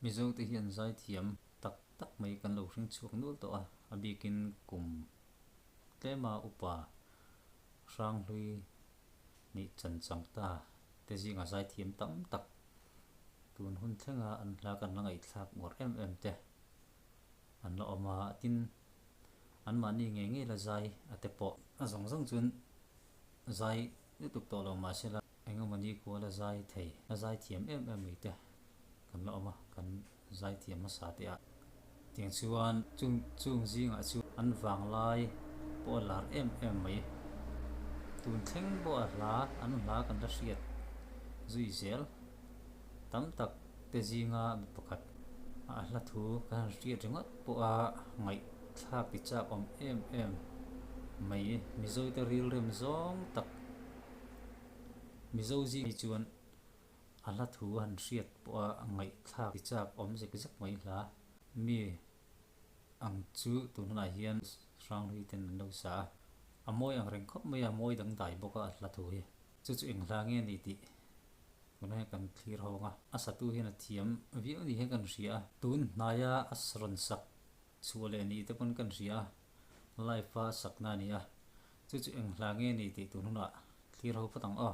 mizo te hian zai thiam tak tak mai kan lo hring chuak nul to a abikin kum tlema upa rang hlui ni chan chang ta te zinga zai thiam tam tak tun hun thlenga an hla kan langai thlak ngor em te an lo oma tin an mani nge la zai ate po azong zong chun zai ni tuk to lo ma sela engomani ko la zai thei la zai thiam em mi te kan lo oma kan zai thiam ma sa te a tiang chuan chung zinga chu an wang lai po lar em mai tun thleng bo a hla an hla kan la hriat zui zel tam tak te zinga mi pakhat a hla thu kan hriat ringot po a ngai thak ti chak om em mai mizoi te ril rem zong tak mizo ji chuan ala thu han hriat po a ngai thak ti chak om zek mai hla mi ang chu tun na hian rang ri ten lo sa amoi ang reng khop mai amoi dang dai boka hla thu hi chu eng hla nge ni ti kunai kan thlir honga asatu hian a thiam viu ni he kan ria tun naya asron sak chule ni te pon kan ria life a sakna ni a chu eng hla nge ni ti tun na thlir ho patang a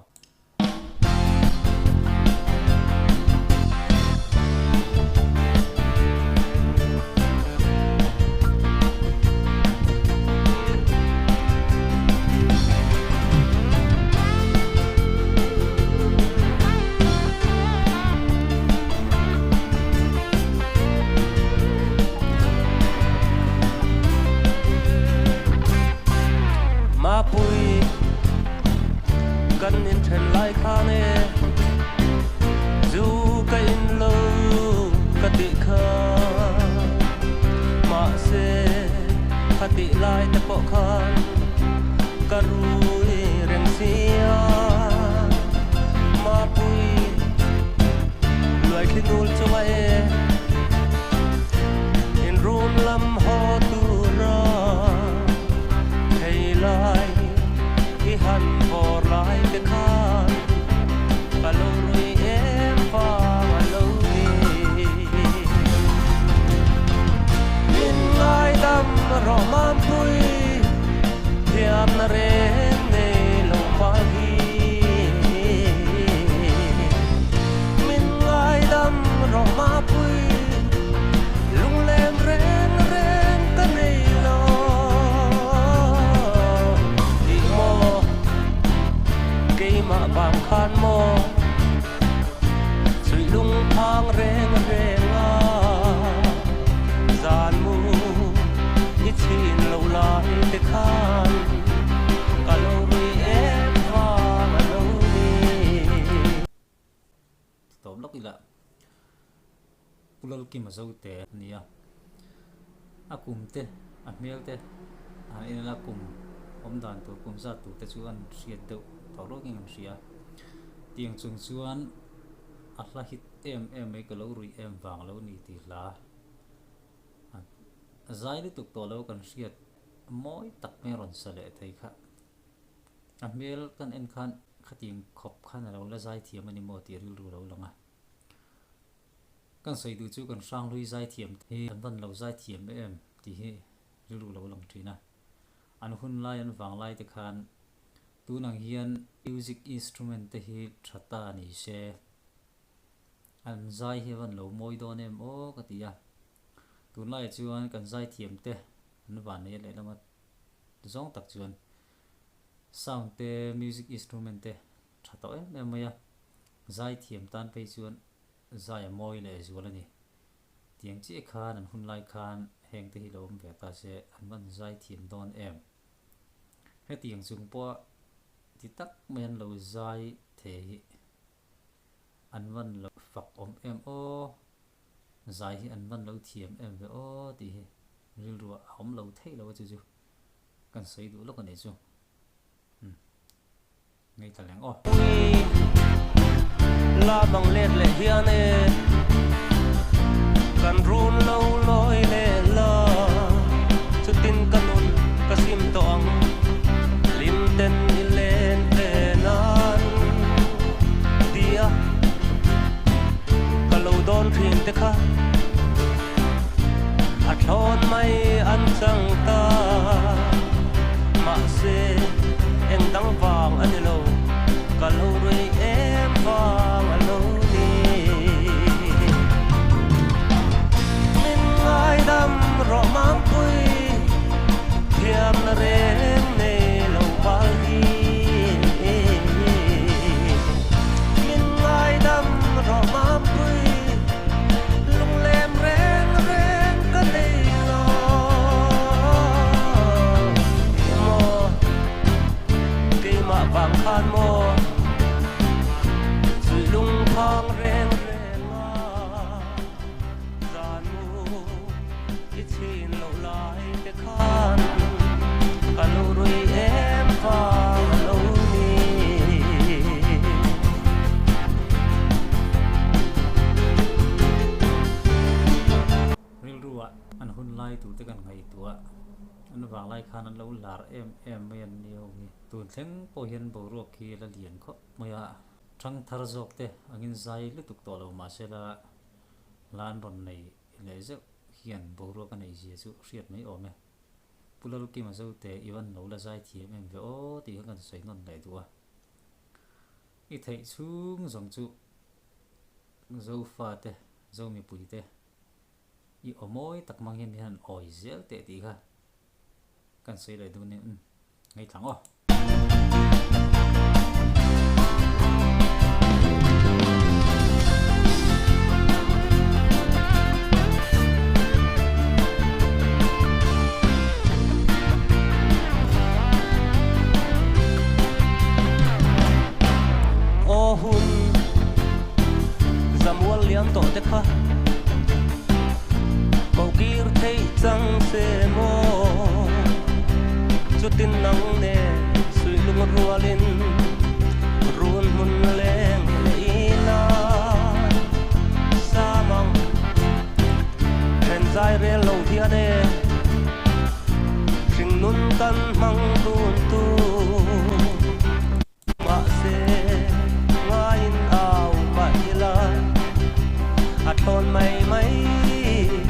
กันอินเทรนไลค์ข้าเน่จูก็อินโลกติคามาเซคติไลแต่ปอกคันกะรุยเร่งเสียมาปุยลอยขึ้นนูลจะไว้อินรูนลำหอตูรอให้ไลที่หันพอไลแต่ข้านกะโลรุยเอ็มฟ้ากะโลมินไงดำรอมามปุยเทียมนเรนในลงฟ้าฮีมินไงดำรอมาปุยลุงแลมเรนกันในลอมาบางคันโมสุยลุงพางเร่งอาจานมูอิชินเหลาลายเตคานกะโลรีเอฟากะโลรีตบลกอีละกุลกิมาzou te nia akum te amel te an in la kum om dan tu kum za tu te chuan riat deuh thoro king am ria tiang chung chuan a hla hit em mai ka lo rui em wang lo ni ti hla zai ni tuk to lo kan riat moi tak me ron sale thei kha a mel kan en khan khating khop khan lo la zai thiam ani mo ti ril ru lo langa kan sei du chu kan sang lui zai thiam hi an van lo zai thiam em ti hi ril ru lo lang thina an hun lai an wang lai te khan tu nang hian music instrument te hi thata ni se an zai hi van lo moi don em o ka tia tu lai chuan kan zai thiam te an van ne le lama zong tak chuan sound te music instrument te thata em maya zai thiam tan pe chuan zai moi le zual ani tiang chi khan an hun lai khan heng te hi lom ve ta se an van zai thiam don em he tiang chung po ti tak men lo zai the an van lo fak om em o zai hi an van lo thiam em ve o ti hi ril ru om lo thei lo chu chu kan sei du lo kan ne chu ngai ta leng o la bang let le hiane kan run lo loi le la chutin kanun kasim to ang lim ten ilen tenan dia kalau don thin te kha mà se em đang vàng anh lâu cả lâu rồi em vàng anh lâu đi mình ai đâm rõ mang quê thiam na rèn nê lâu bao mình ai đâm rõ mang quê lung lem rèn rèn cái này lo mò cây mạ vàng khan mò rồi lung thang rèn rèn giàn mu ít xin lâu lại cái khan cả lâu rồi em vàng lâu anh hun lai tu te kan ngai tua anh wang lai khan an lo lar em men niu ngi tu thleng po hian bo ro khi la lian kho maya thang thar jok te angin zai lu tuk to lo ma se la lan ron nei le ze hian bo ro kan ei je chu riat mai o me pulal ki ma zo te iwan lo la zai thiam em ve o ti kan sei non lai tua I thei chung zong chu zo fa te zo mi pui te I omoi tak mangin han oi zel te ti kha kan sei lai du ne ngai thang o o hun zamwal liam to te kha kir thấy chẳng sẽ mò chút tin nắng nè suy lung rùa lên ruồn mun lên ina sa mong hẹn dài re lâu thia nè trình nun căn măng ruồn tu mà sẽ ngay ao mãi lại hạt thon mây mây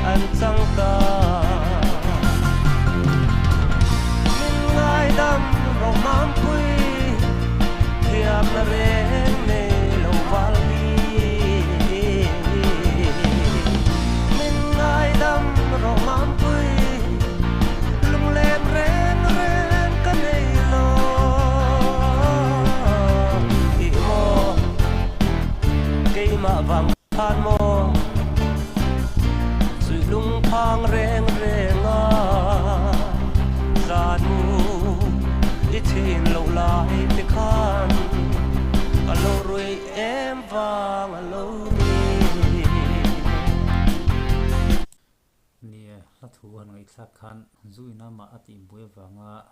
anh sang ta mình ai đâm rộng mám quy thiam na rèn nê lâu vang đi mình ai đâm rộng mám quy lung lem rèn rèn cái này lo ý mò cây mạ vàng than mò lung thang rèn rèn giàn mu ít xin lâu lại te khan cả lâu rồi em vàng lâu nia la thu han ngai thak khan zui na ma ati bue wanga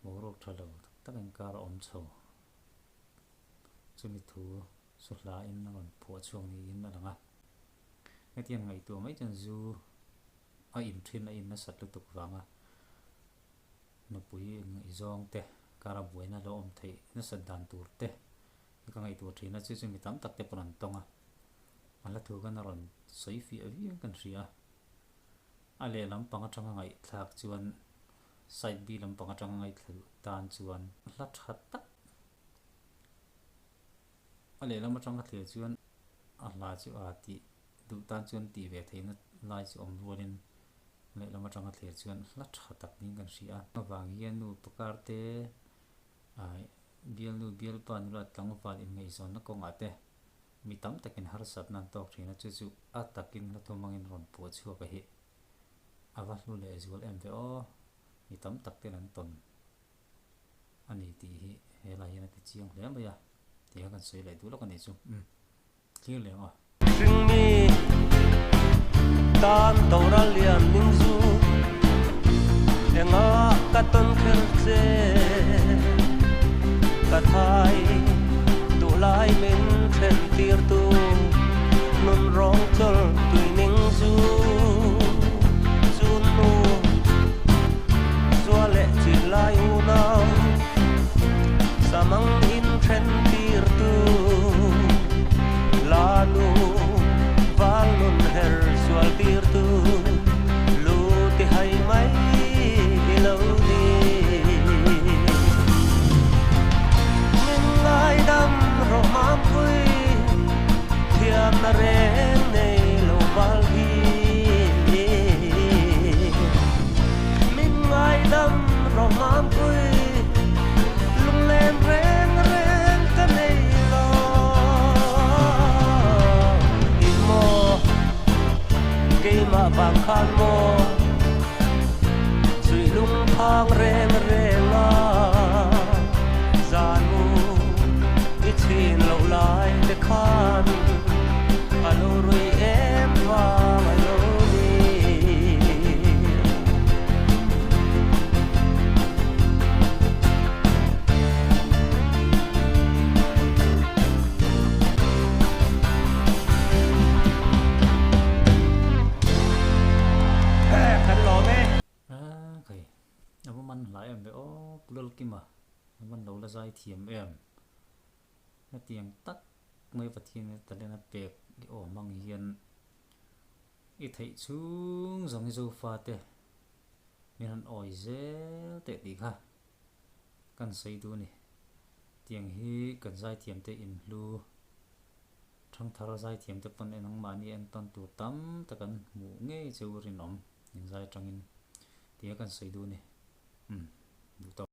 morok thalo tak an kar om chho chumi thu sula in na gon pho chuang ni in na langa cái tiền ngày tuổi mấy chân du ở in trên là in nó sạch liên tục vàng nó bùi ngày giông te cara bùi nó lo om thấy nó sạch đàn tuổi te cái ngày tuổi trên nó chỉ dùng 18 tắc te phần tông mà là thừa cái nó còn sấy phi ở viên cần gì à lẽ lắm bằng trong ngày thạc chuan side bi lắm bằng trong ngày thử đàn chuan lát hạt tắc à lẽ lắm trong cái thử chuan là chu ti du tan chuan ti ve theina lai chu om rualin le lama tanga thler chuan hla tha tak ning kan ria awang hian nu pakar te ai bial pan la tlang wal in ngei zon na konga te mi tam takin har sat nan tok thina chu chu a takin la thomangin ron pu chu ka hi awa lu le zual em ve o mi tam tak te nan ton ani ti hi he la hian ti chiang hle ma ya ti kan sei lai du lo kan ni chu clear le o Sing mi tan tàu ra liam ning du enga katon khel che ka thai tu lai min then tir tu nun rong chol tui ning du chun nu zua le chi lai u na samang in then tir tu la nu val nun her sual tir tu lu ti hai mai lo ni bang khan mo chui lung phang reng reng a zan mu i chin lo lai te khan alo rui em vang alo ni kan lo me cái ông man lại em về ô lul kim à man lâu là dài thiểm em nó tiếng tắc mấy vật thiên ta lên bẹc ô mang hiền ít thấy xuống giống như pha tê mình hắn ỏi dễ tệ đi ha cần xây đu nè tiếng hi cần dài thiểm tê in lu trong thar dài thiểm tê pon enang mani en ton tu tam ta kan mu nge chu rin om in dài trong in tiếng cần xây đu nè du to